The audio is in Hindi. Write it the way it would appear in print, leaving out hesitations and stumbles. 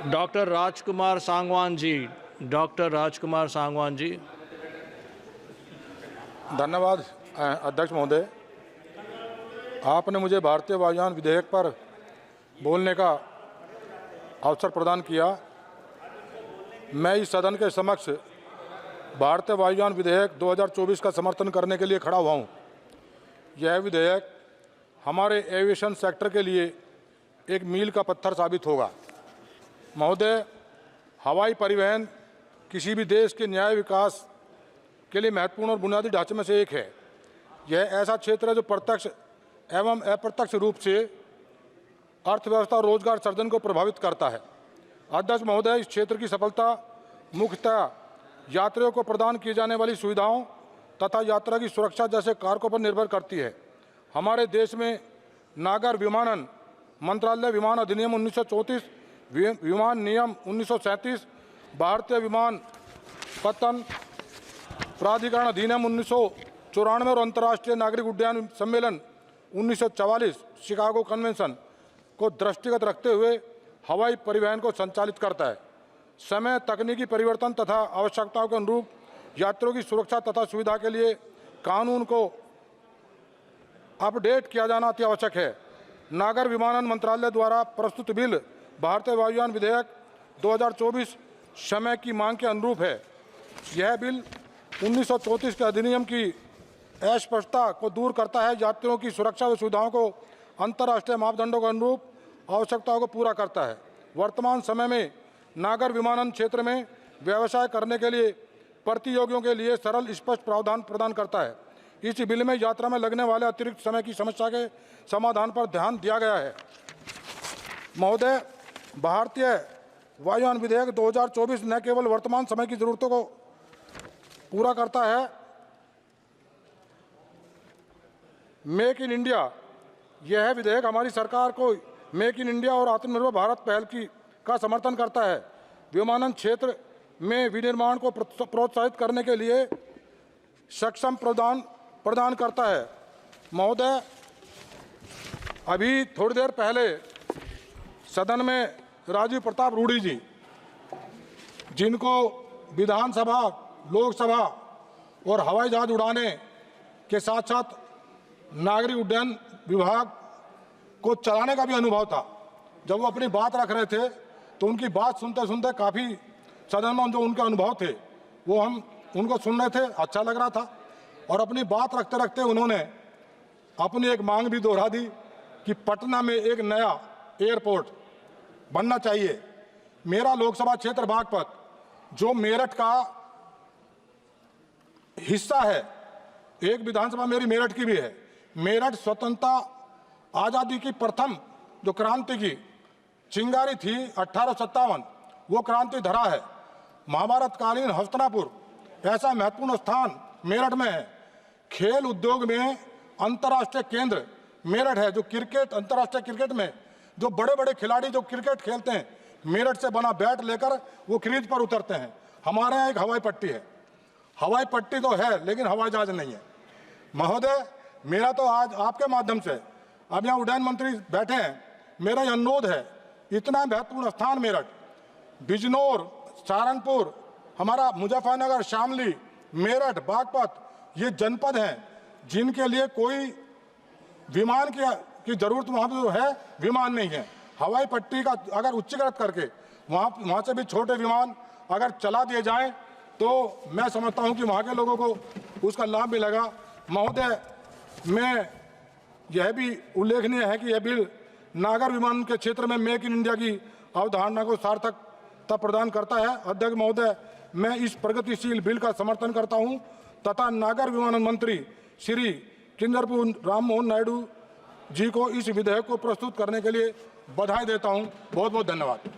डॉक्टर राजकुमार सांगवान जी। डॉक्टर राजकुमार सांगवान जी। धन्यवाद अध्यक्ष महोदय, आपने मुझे भारतीय वायुयान विधेयक पर बोलने का अवसर प्रदान किया। मैं इस सदन के समक्ष भारतीय वायुयान विधेयक 2024 का समर्थन करने के लिए खड़ा हुआ हूँ। यह विधेयक हमारे एविएशन सेक्टर के लिए एक मील का पत्थर साबित होगा। महोदय, हवाई परिवहन किसी भी देश के न्याय विकास के लिए महत्वपूर्ण और बुनियादी ढांचे में से एक है। यह ऐसा क्षेत्र है जो प्रत्यक्ष एवं अप्रत्यक्ष रूप से अर्थव्यवस्था और रोजगार सृजन को प्रभावित करता है। अध्यक्ष महोदय, इस क्षेत्र की सफलता मुख्यतः यात्रियों को प्रदान की जाने वाली सुविधाओं तथा यात्रा की सुरक्षा जैसे कारकों पर निर्भर करती है। हमारे देश में नागर विमानन मंत्रालय, विमान अधिनियम 1934, विमान नियम 1937, भारतीय विमान पत्तन प्राधिकरण अधिनियम 1994 और अंतर्राष्ट्रीय नागरिक उड्डयन सम्मेलन 1944 शिकागो कन्वेंशन को दृष्टिगत रखते हुए हवाई परिवहन को संचालित करता है। समय, तकनीकी परिवर्तन तथा आवश्यकताओं के अनुरूप यात्रियों की सुरक्षा तथा सुविधा के लिए कानून को अपडेट किया जाना अति आवश्यक है। नागर विमानन मंत्रालय द्वारा प्रस्तुत बिल भारतीय वायुयान विधेयक 2024 समय की मांग के अनुरूप है। यह बिल 1934 के अधिनियम की अस्पष्टता को दूर करता है, यात्रियों की सुरक्षा व सुविधाओं को अंतर्राष्ट्रीय मापदंडों के अनुरूप आवश्यकताओं को पूरा करता है। वर्तमान समय में नागर विमानन क्षेत्र में व्यवसाय करने के लिए प्रतियोगियों के लिए सरल स्पष्ट प्रावधान प्रदान करता है। इस बिल में यात्रा में लगने वाले अतिरिक्त समय की समस्या के समाधान पर ध्यान दिया गया है। महोदय, भारतीय वायुयान विधेयक 2024 न केवल वर्तमान समय की जरूरतों को पूरा करता है, मेक इन इंडिया, यह विधेयक हमारी सरकार को मेक इन इंडिया और आत्मनिर्भर भारत पहल का समर्थन करता है। विमानन क्षेत्र में विनिर्माण को प्रोत्साहित करने के लिए सक्षम प्रदान करता है। महोदय, अभी थोड़ी देर पहले सदन में राजीव प्रताप रूडी जी, जिनको विधानसभा, लोकसभा और हवाई जहाज उड़ाने के साथ साथ नागरिक उड्डयन विभाग को चलाने का भी अनुभव था, जब वो अपनी बात रख रहे थे तो उनकी बात सुनते सुनते काफ़ी सदन में जो उनके अनुभव थे वो हम उनको सुन रहे थे, अच्छा लग रहा था। और अपनी बात रखते रखते उन्होंने अपनी एक मांग भी दोहरा दी कि पटना में एक नया एयरपोर्ट बनना चाहिए। मेरा लोकसभा क्षेत्र बागपत, जो मेरठ का हिस्सा है, एक विधानसभा मेरी मेरठ की भी है। मेरठ स्वतंत्रता आज़ादी की प्रथम जो क्रांति की चिंगारी थी 1857, वो क्रांति धरा है। महाभारतकालीन हस्तिनापुर ऐसा महत्वपूर्ण स्थान मेरठ में है। खेल उद्योग में अंतर्राष्ट्रीय केंद्र मेरठ है। जो क्रिकेट, अंतर्राष्ट्रीय क्रिकेट में जो बड़े बड़े खिलाड़ी जो क्रिकेट खेलते हैं, मेरठ से बना बैट लेकर वो क्रीज पर उतरते हैं। हमारे यहाँ एक हवाई पट्टी है। हवाई पट्टी तो है लेकिन हवाई जहाज नहीं है। महोदय, मेरा तो आज आपके माध्यम से, अब यहाँ उड्डयन मंत्री बैठे हैं, मेरा यह अनुरोध है, इतना महत्वपूर्ण स्थान मेरठ, बिजनौर, सहारनपुर, हमारा मुजफ्फरनगर, शामली, मेरठ, बागपत, ये जनपद हैं जिनके लिए कोई विमान की जरूरत वहाँ पर जो है विमान नहीं है। हवाई पट्टी का अगर उच्चीकृत करके वहाँ से भी छोटे विमान अगर चला दिए जाएं तो मैं समझता हूँ कि वहाँ के लोगों को उसका लाभ मिलेगा। महोदय, मैं यह भी उल्लेखनीय है कि यह बिल नागर विमानन के क्षेत्र में मेक इन इंडिया की अवधारणा को सार्थकता प्रदान करता है। अध्यक्ष महोदय, मैं इस प्रगतिशील बिल का समर्थन करता हूं तथा नागर विमानन मंत्री श्री किंजरपू राम मोहन नायडू जी को इस विधेयक को प्रस्तुत करने के लिए बधाई देता हूं। बहुत बहुत धन्यवाद।